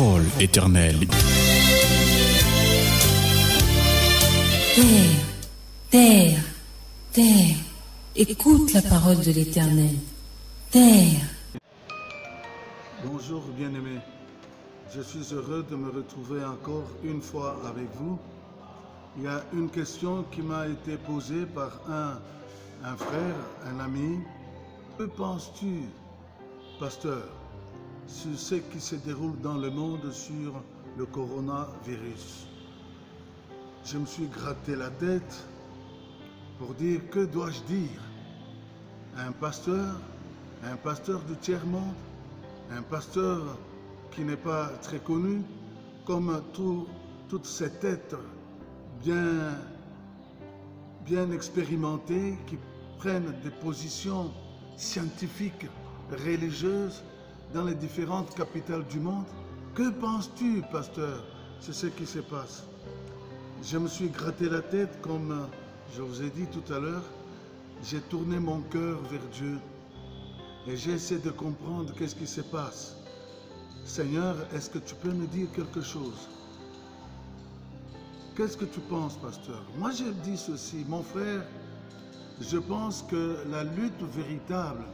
Parole éternelle. Terre, terre, terre, écoute la parole de l'Éternel. Terre. Bonjour bien-aimés, je suis heureux de me retrouver encore une fois avec vous. Il y a une question qui m'a été posée par un frère, un ami. Que penses-tu, pasteur, sur ce qui se déroule dans le monde sur le coronavirus? Je me suis gratté la tête pour dire, que dois-je dire? Un pasteur du tiers-monde, un pasteur qui n'est pas très connu, comme toutes ces têtes bien expérimentées qui prennent des positions scientifiques, religieuses dans les différentes capitales du monde. Que penses-tu, pasteur, sur ce qui se passe? Je me suis gratté la tête, comme je vous ai dit tout à l'heure. J'ai tourné mon cœur vers Dieu et j'ai essayé de comprendre qu'est-ce qui se passe. Seigneur, est-ce que tu peux me dire quelque chose? Qu'est-ce que tu penses, pasteur? Moi, je dis ceci, mon frère, je pense que la lutte véritable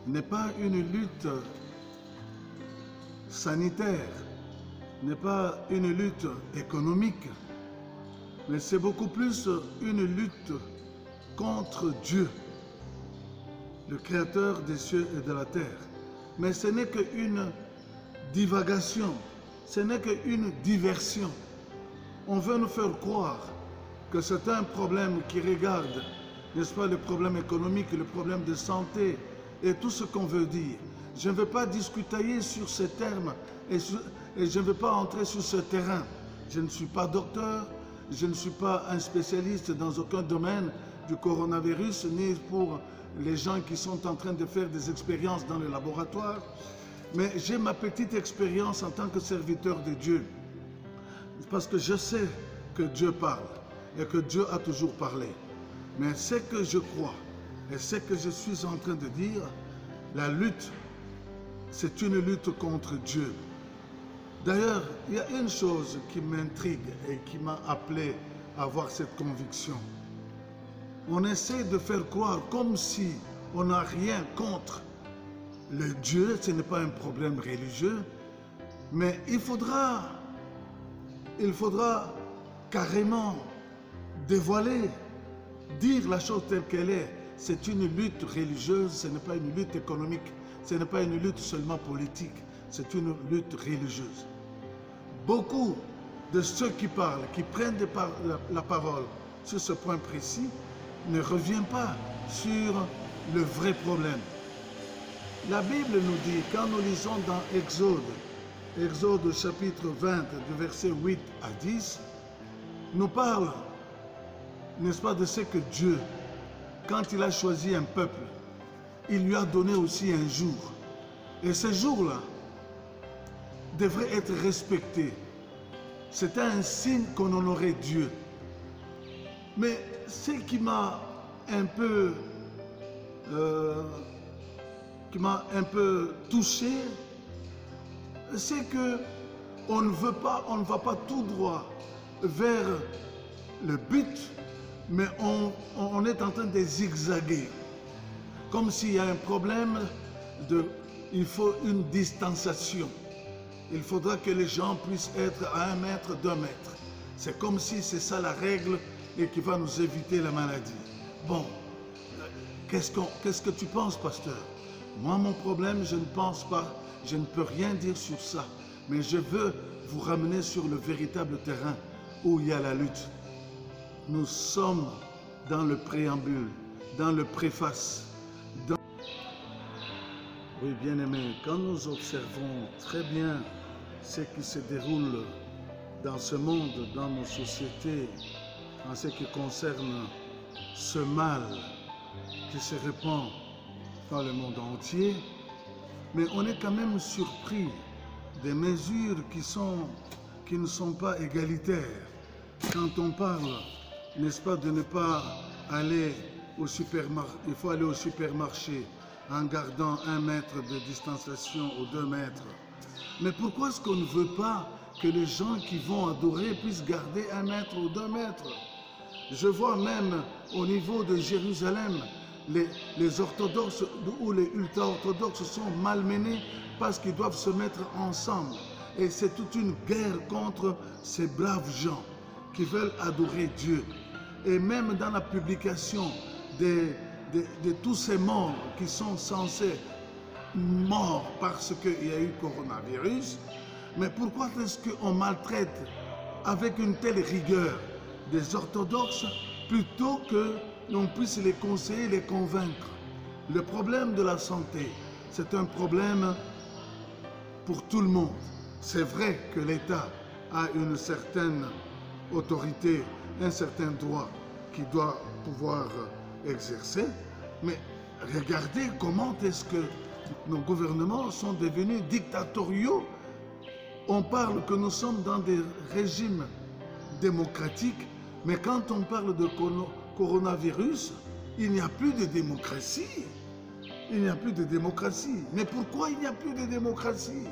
n'est pas une lutte sanitaire, n'est pas une lutte économique, mais c'est beaucoup plus une lutte contre Dieu, le Créateur des cieux et de la terre. Mais ce n'est qu'une divagation, ce n'est qu'une diversion. On veut nous faire croire que c'est un problème qui regarde, n'est-ce pas, le problème économique, le problème de santé et tout ce qu'on veut dire. Je ne veux pas discuter sur ces termes et je ne veux pas entrer sur ce terrain. Je ne suis pas docteur, je ne suis pas un spécialiste dans aucun domaine du coronavirus, ni pour les gens qui sont en train de faire des expériences dans le laboratoire. Mais j'ai ma petite expérience en tant que serviteur de Dieu. Parce que je sais que Dieu parle et que Dieu a toujours parlé. Mais ce que je crois et ce que je suis en train de dire, la lutte, c'est une lutte contre Dieu. D'ailleurs, il y a une chose qui m'intrigue et qui m'a appelé à avoir cette conviction. On essaie de faire croire comme si on n'a rien contre le Dieu, ce n'est pas un problème religieux, mais il faudra carrément dévoiler, dire la chose telle qu'elle est. C'est une lutte religieuse, ce n'est pas une lutte économique, ce n'est pas une lutte seulement politique, c'est une lutte religieuse. Beaucoup de ceux qui parlent, qui prennent la parole sur ce point précis, ne reviennent pas sur le vrai problème. La Bible nous dit, quand nous lisons dans Exode chapitre 20, du verset 8 à 10, nous parle, n'est-ce pas, de ce que Dieu, quand il a choisi un peuple, il lui a donné aussi un jour. Et ce jour-là devrait être respecté. C'était un signe qu'on honorait Dieu. Mais ce qui m'a un peu touché, c'est que on ne va pas tout droit vers le but, mais on est en train de zigzaguer. Comme s'il y a un problème il faut une distanciation. Il faudra que les gens puissent être à 1 mètre, 2 mètres. C'est comme si c'est ça la règle et qui va nous éviter la maladie. Bon, qu'est-ce que tu penses, pasteur? Moi, mon problème, je ne pense pas, je ne peux rien dire sur ça. Mais je veux vous ramener sur le véritable terrain où il y a la lutte. Nous sommes dans le préambule, dans le préface. Oui, bien-aimés, quand nous observons très bien ce qui se déroule dans ce monde, dans nos sociétés, en ce qui concerne ce mal qui se répand dans le monde entier, mais on est quand même surpris des mesures qui ne sont pas égalitaires. Quand on parle, n'est-ce pas, de ne pas aller au supermarché, il faut aller au supermarché en gardant 1 mètre de distanciation ou 2 mètres. Mais pourquoi est-ce qu'on ne veut pas que les gens qui vont adorer puissent garder 1 mètre ou 2 mètres? Je vois même au niveau de Jérusalem, les orthodoxes ou les ultra-orthodoxes sont malmenés parce qu'ils doivent se mettre ensemble. Et c'est toute une guerre contre ces braves gens qui veulent adorer Dieu. Et même dans la publication de tous ces morts qui sont censés morts parce qu'il y a eu coronavirus, mais pourquoi est-ce qu'on maltraite avec une telle rigueur des orthodoxes plutôt que l'on puisse les conseiller, les convaincre? Le problème de la santé, c'est un problème pour tout le monde. C'est vrai que l'État a une certaine autorité, un certain droit qu'il doit pouvoir exercer, mais regardez comment est-ce que nos gouvernements sont devenus dictatoriaux. On parle que nous sommes dans des régimes démocratiques, mais quand on parle de coronavirus, il n'y a plus de démocratie. Il n'y a plus de démocratie. Mais pourquoi il n'y a plus de démocratie?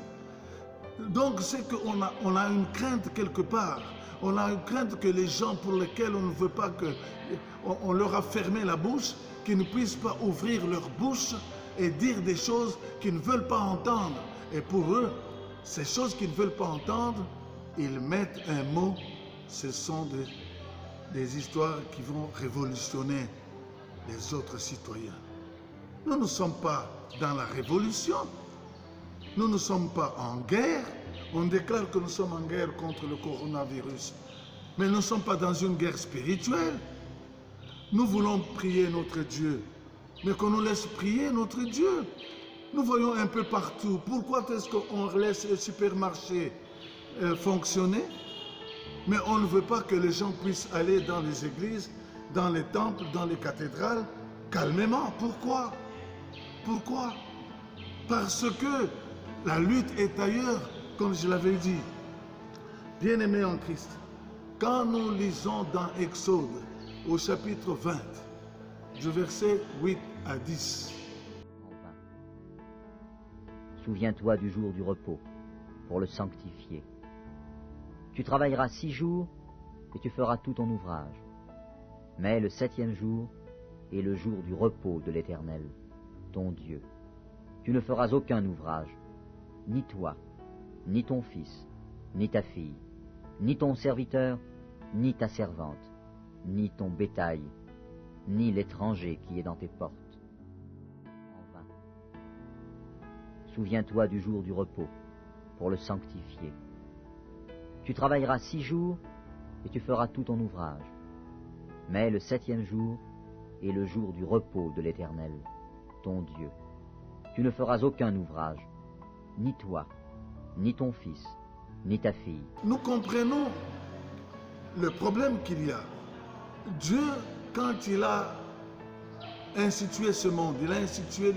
Donc c'est qu'on a une crainte quelque part. On a une crainte que les gens pour lesquels on ne veut pas que... On leur a fermé la bouche, qu'ils ne puissent pas ouvrir leur bouche et dire des choses qu'ils ne veulent pas entendre. Et pour eux, ces choses qu'ils ne veulent pas entendre, ils mettent un mot. Ce sont des histoires qui vont révolutionner les autres citoyens. Nous ne sommes pas dans la révolution. Nous ne sommes pas en guerre. On déclare que nous sommes en guerre contre le coronavirus. Mais nous ne sommes pas dans une guerre spirituelle. Nous voulons prier notre Dieu. Mais qu'on nous laisse prier notre Dieu. Nous voyons un peu partout. Pourquoi est-ce qu'on laisse les supermarchés fonctionner? Mais on ne veut pas que les gens puissent aller dans les églises, dans les temples, dans les cathédrales, calmement. Pourquoi? Pourquoi? Parce que la lutte est ailleurs, comme je l'avais dit. Bien-aimés en Christ, quand nous lisons dans Exode, au chapitre 20, du verset 8 à 10. Souviens-toi du jour du repos, pour le sanctifier. Tu travailleras 6 jours, et tu feras tout ton ouvrage. Mais le 7e jour est le jour du repos de l'Éternel, ton Dieu. Tu ne feras aucun ouvrage, ni toi, ni ton fils, ni ta fille, ni ton serviteur, ni ta servante, ni ton bétail, ni l'étranger qui est dans tes portes. En vain. Souviens-toi du jour du repos, pour le sanctifier. Tu travailleras 6 jours, et tu feras tout ton ouvrage. Mais le 7e jour est le jour du repos de l'Éternel, ton Dieu. Tu ne feras aucun ouvrage, ni toi, ni ton fils, ni ta fille. Nous comprenons le problème qu'il y a. Dieu, quand il a institué ce monde, il a institué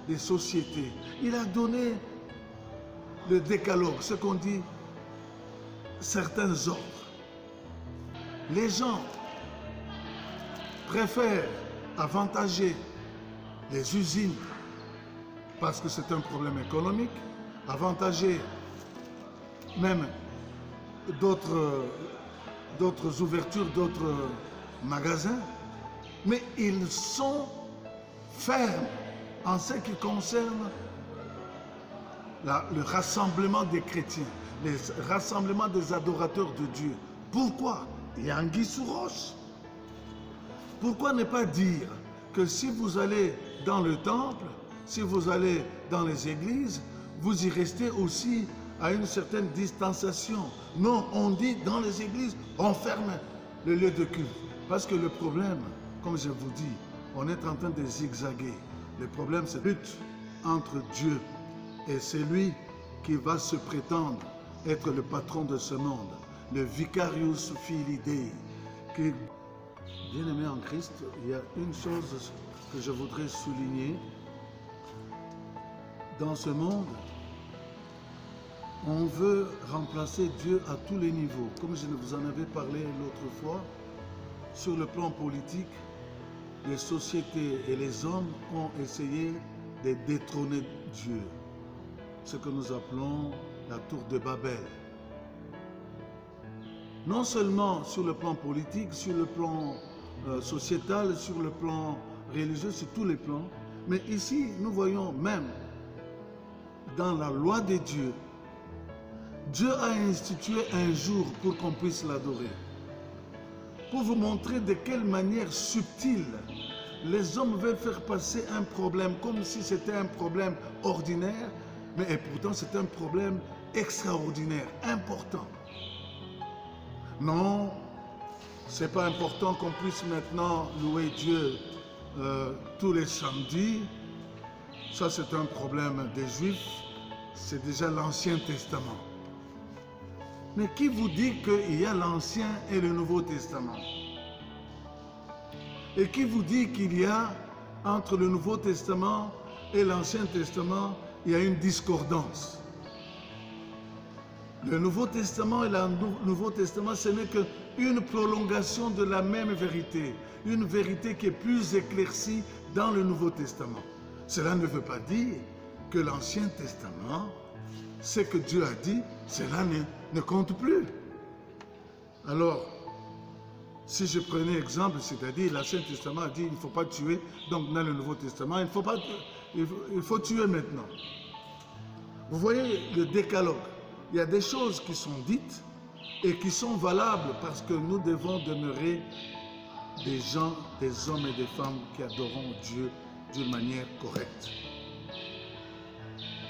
les sociétés, il a donné le décalogue, ce qu'on dit certains ordres. Les gens préfèrent avantager les usines parce que c'est un problème économique, avantager même d'autres ouvertures, d'autres magasins, mais ils sont fermes en ce qui concerne le rassemblement des chrétiens, les rassemblements des adorateurs de Dieu. Pourquoi? Il y a anguille sous roche. Pourquoi ne pas dire que si vous allez dans le temple, si vous allez dans les églises, vous y restez aussi à une certaine distanciation? Non, on dit dans les églises, on ferme le lieu de culte. Parce que le problème, comme je vous dis, on est en train de zigzaguer. Le problème, c'est la lutte entre Dieu et celui qui va se prétendre être le patron de ce monde, le Vicarius Filii Dei. Bien-aimé en Christ, il y a une chose que je voudrais souligner. Dans ce monde, on veut remplacer Dieu à tous les niveaux. Comme je vous en avais parlé l'autre fois, sur le plan politique, les sociétés et les hommes ont essayé de détrôner Dieu. Ce que nous appelons la tour de Babel. Non seulement sur le plan politique, sur le plan sociétal, sur le plan religieux, sur tous les plans, mais ici nous voyons même dans la loi de Dieu, Dieu a institué un jour pour qu'on puisse l'adorer. Pour vous montrer de quelle manière subtile les hommes veulent faire passer un problème comme si c'était un problème ordinaire, mais pourtant c'est un problème extraordinaire, important. Non, c'est pas important qu'on puisse maintenant louer Dieu tous les samedis. Ça c'est un problème des Juifs, c'est déjà l'Ancien Testament. Mais qui vous dit qu'il y a l'Ancien et le Nouveau Testament? Et qui vous dit qu'il y a entre le Nouveau Testament et l'Ancien Testament, il y a une discordance? Le Nouveau Testament et le Nouveau Testament, ce n'est qu'une prolongation de la même vérité. Une vérité qui est plus éclaircie dans le Nouveau Testament. Cela ne veut pas dire que l'Ancien Testament, ce que Dieu a dit, cela ne compte plus. Alors, si je prenais exemple, c'est-à-dire l'Ancien Testament a dit il ne faut pas tuer, donc dans le Nouveau Testament, il faut tuer maintenant. Vous voyez le décalogue. Il y a des choses qui sont dites et qui sont valables parce que nous devons demeurer des gens, des hommes et des femmes qui adorent Dieu d'une manière correcte.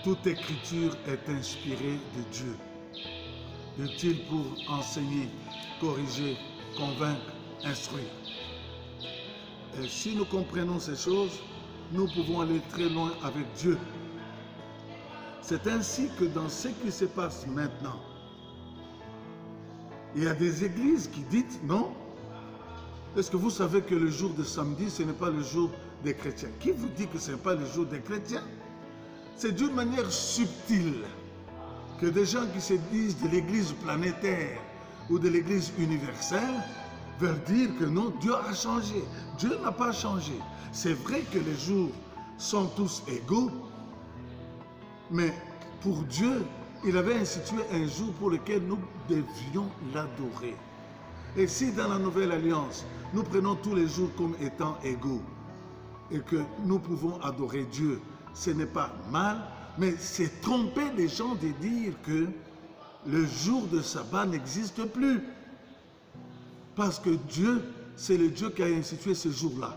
Toute écriture est inspirée de Dieu, utile pour enseigner, corriger, convaincre, instruire. Et si nous comprenons ces choses, nous pouvons aller très loin avec Dieu. C'est ainsi que dans ce qui se passe maintenant, il y a des églises qui disent non. Est-ce que vous savez que le jour de samedi, ce n'est pas le jour des chrétiens? Qui vous dit que ce n'est pas le jour des chrétiens? C'est d'une manière subtile que des gens qui se disent de l'église planétaire ou de l'église universelle veulent dire que non, Dieu a changé. Dieu n'a pas changé. C'est vrai que les jours sont tous égaux, mais pour Dieu, il avait institué un jour pour lequel nous devions l'adorer. Et si dans la Nouvelle Alliance, nous prenons tous les jours comme étant égaux et que nous pouvons adorer Dieu, ce n'est pas mal, mais c'est tromper les gens de dire que le jour de sabbat n'existe plus. Parce que Dieu, c'est le Dieu qui a institué ce jour-là.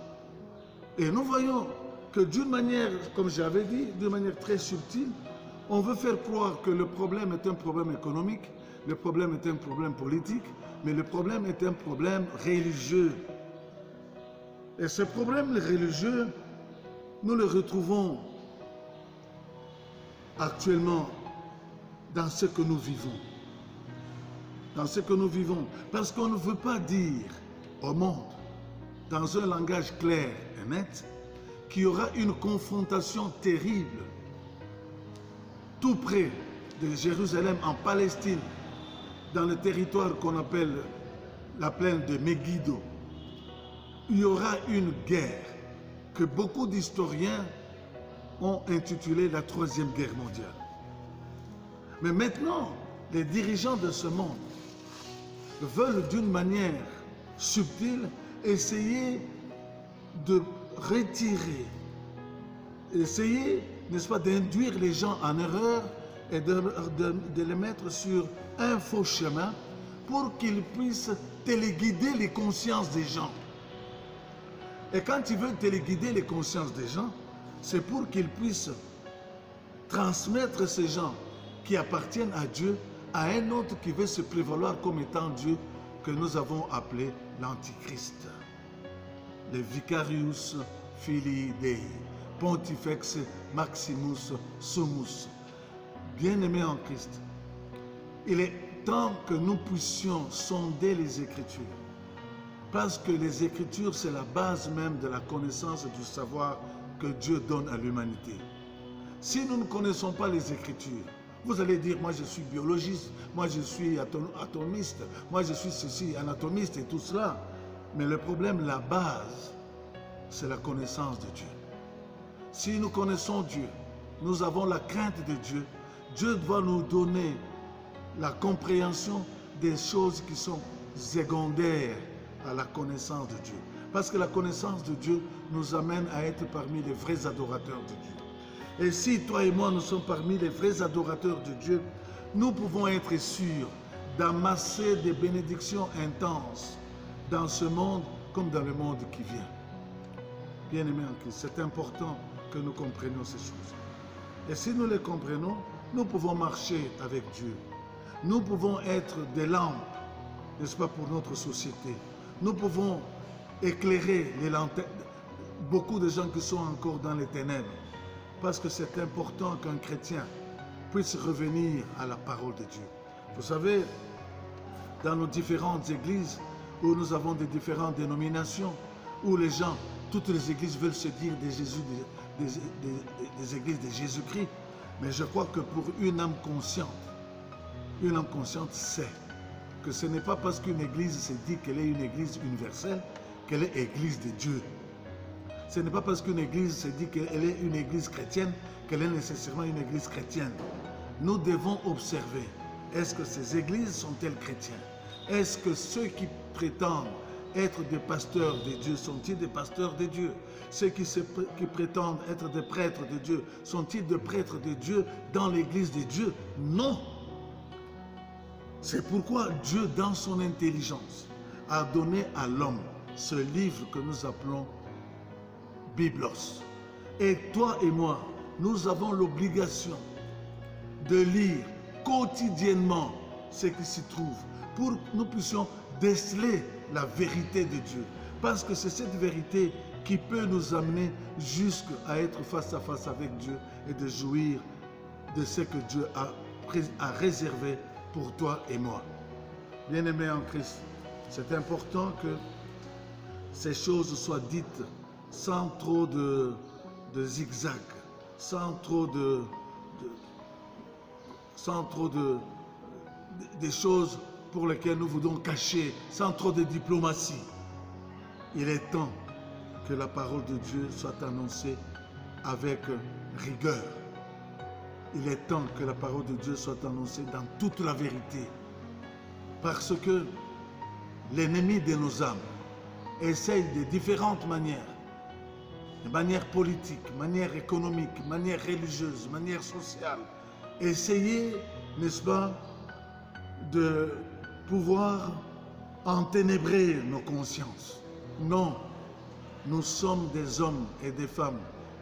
Et nous voyons que d'une manière, comme j'avais dit, d'une manière très subtile, on veut faire croire que le problème est un problème économique, le problème est un problème politique, mais le problème est un problème religieux. Et ce problème religieux, nous le retrouvons actuellement dans ce que nous vivons. Dans ce que nous vivons. Parce qu'on ne veut pas dire au monde, dans un langage clair et net, qu'il y aura une confrontation terrible tout près de Jérusalem, en Palestine, dans le territoire qu'on appelle la plaine de Megiddo. Il y aura une guerre que beaucoup d'historiens ont intitulée la Troisième Guerre mondiale. Mais maintenant, les dirigeants de ce monde veulent d'une manière subtile essayer de retirer, essayer, n'est-ce pas, d'induire les gens en erreur et de les mettre sur un faux chemin pour qu'ils puissent téléguider les consciences des gens. Et quand ils veulent téléguider les consciences des gens, c'est pour qu'ils puissent transmettre ces gens qui appartiennent à Dieu à un autre qui veut se prévaloir comme étant Dieu, que nous avons appelé l'Antichrist. Le Vicarius Filii Dei, Pontifex Maximus Summus. Bien-aimés en Christ, il est temps que nous puissions sonder les Écritures. Parce que les Écritures, c'est la base même de la connaissance et du savoir que Dieu donne à l'humanité. Si nous ne connaissons pas les Écritures, vous allez dire, moi je suis biologiste, moi je suis atomiste, moi je suis ceci, anatomiste et tout cela. Mais le problème, la base, c'est la connaissance de Dieu. Si nous connaissons Dieu, nous avons la crainte de Dieu, Dieu doit nous donner la compréhension des choses qui sont secondaires à la connaissance de Dieu. Parce que la connaissance de Dieu nous amène à être parmi les vrais adorateurs de Dieu. Et si toi et moi nous sommes parmi les vrais adorateurs de Dieu, nous pouvons être sûrs d'amasser des bénédictions intenses dans ce monde comme dans le monde qui vient. Bien-aimés en Christ, c'est important que nous comprenions ces choses. Et si nous les comprenons, nous pouvons marcher avec Dieu. Nous pouvons être des lampes, n'est-ce pas, pour notre société. Nous pouvons éclairer les lanternes, beaucoup de gens qui sont encore dans les ténèbres. Parce que c'est important qu'un chrétien puisse revenir à la parole de Dieu. Vous savez, dans nos différentes églises, où nous avons des différentes dénominations, où les gens, toutes les églises veulent se dire des églises de Jésus-Christ, mais je crois que pour une âme consciente sait que ce n'est pas parce qu'une église se dit qu'elle est une église universelle qu'elle est église de Dieu. Ce n'est pas parce qu'une église se dit qu'elle est une église chrétienne qu'elle est nécessairement une église chrétienne. Nous devons observer, est-ce que ces églises sont-elles chrétiennes? Est-ce que ceux qui prétendent être des pasteurs de Dieu sont-ils des pasteurs de Dieu? Ceux qui prétendent être des prêtres de Dieu sont-ils des prêtres de Dieu dans l'église de Dieu? Non. C'est pourquoi Dieu, dans son intelligence, a donné à l'homme ce livre que nous appelons Biblos. Et toi et moi, nous avons l'obligation de lire quotidiennement ce qui s'y trouve pour que nous puissions déceler la vérité de Dieu. Parce que c'est cette vérité qui peut nous amener jusqu'à être face à face avec Dieu et de jouir de ce que Dieu a réservé pour toi et moi. Bien-aimés en Christ, c'est important que ces choses soient dites sans trop de zigzag, sans trop des choses pour lesquelles nous voulons cacher, sans trop de diplomatie. Il est temps que la parole de Dieu soit annoncée avec rigueur. Il est temps que la parole de Dieu soit annoncée dans toute la vérité. Parce que l'ennemi de nos âmes essaye de différentes manières, de manière politique, manière économique, manière religieuse, manière sociale, essayer, n'est-ce pas, de pouvoir enténébrer nos consciences. Non, nous sommes des hommes et des femmes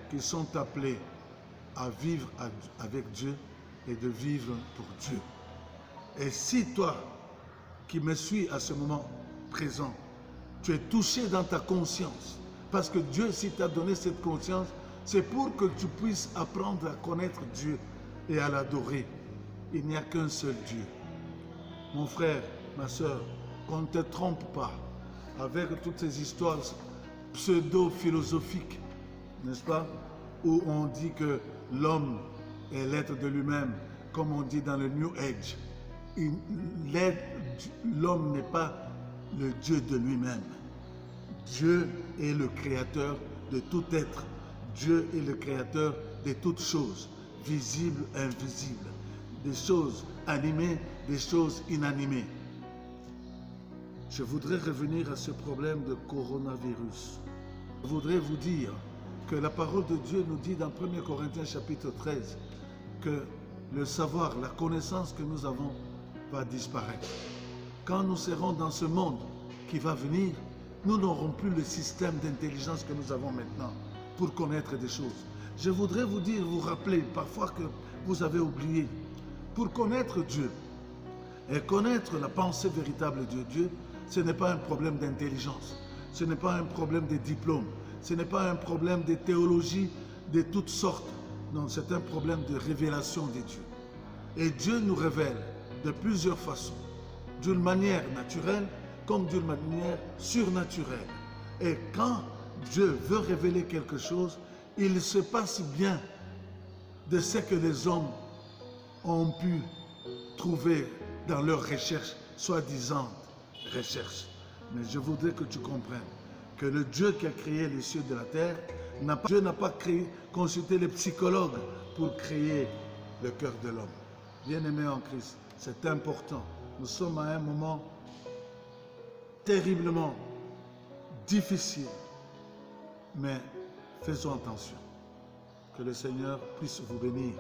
qui sont appelés à vivre avec Dieu et de vivre pour Dieu. Et si toi, qui me suis à ce moment présent, tu es touché dans ta conscience, parce que Dieu, s'il t'a donné cette conscience, c'est pour que tu puisses apprendre à connaître Dieu et à l'adorer. Il n'y a qu'un seul Dieu. Mon frère, ma soeur, qu'on ne te trompe pas avec toutes ces histoires pseudo-philosophiques, n'est-ce pas, où on dit que l'homme est l'être de lui-même, comme on dit dans le New Age. L'homme n'est pas le Dieu de lui-même. Dieu est le créateur de tout être. Dieu est le créateur de toutes choses, visibles, invisibles, des choses animées, des choses inanimées. Je voudrais revenir à ce problème de coronavirus. Je voudrais vous dire que la parole de Dieu nous dit dans 1 Corinthiens chapitre 13 que le savoir, la connaissance que nous avons va disparaître. Quand nous serons dans ce monde qui va venir, nous n'aurons plus le système d'intelligence que nous avons maintenant pour connaître des choses. Je voudrais vous dire, vous rappeler parfois que vous avez oublié, pour connaître Dieu et connaître la pensée véritable de Dieu, ce n'est pas un problème d'intelligence, ce n'est pas un problème de diplôme, ce n'est pas un problème de théologie de toutes sortes. Non, c'est un problème de révélation de Dieu. Et Dieu nous révèle de plusieurs façons, d'une manière naturelle comme d'une manière surnaturelle. Et quand Dieu veut révéler quelque chose, il se passe bien de ce que les hommes ont pu trouver dans leurs recherches, soi-disant recherches. Mais je voudrais que tu comprennes que le Dieu qui a créé les cieux de la terre, Dieu n'a pas consulter les psychologues pour créer le cœur de l'homme. Bien-aimés en Christ, c'est important. Nous sommes à un moment terriblement difficile, mais faisons attention. Que le Seigneur puisse vous bénir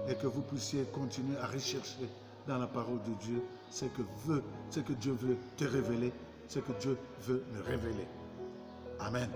et que vous puissiez continuer à rechercher dans la parole de Dieu ce que Dieu veut te révéler, ce que Dieu veut me révéler. Amen.